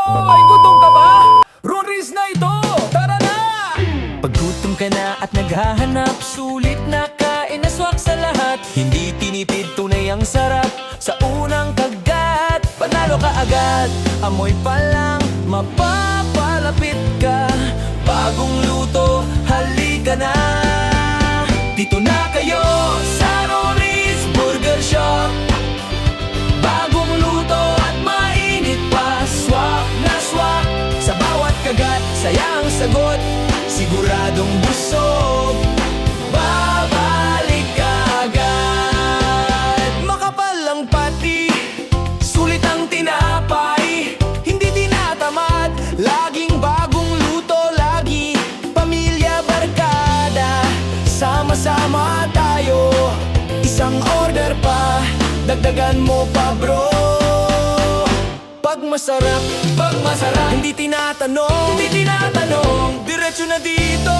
Ay, gutom ka ba? Ronris na ito! Tara na! Pag gutom ka na at naghahanap, sulit na kain na swak sa lahat. Hindi tinipid, tunay ang sarap. Sa unang kagat, panalo ka agad. Amoy pa lang, mapapalapit ka. Bagong luto, halika na. Dito na kayo sa Ronris Burger Shop. Bagong luto at mainit pa. Swak na swak, sa bawat kagat, sayang sagot. Siguradong busog, babalik ka agad. Makapal ang pati, sulit ang tinapay. Hindi tinatamad, laging bagong luto. Lagi, pamilya, barkada, sama-sama tayo. Isang order pa, dagdagan mo pa bro. Pag masarap, hindi tinatanong, diretso na dito.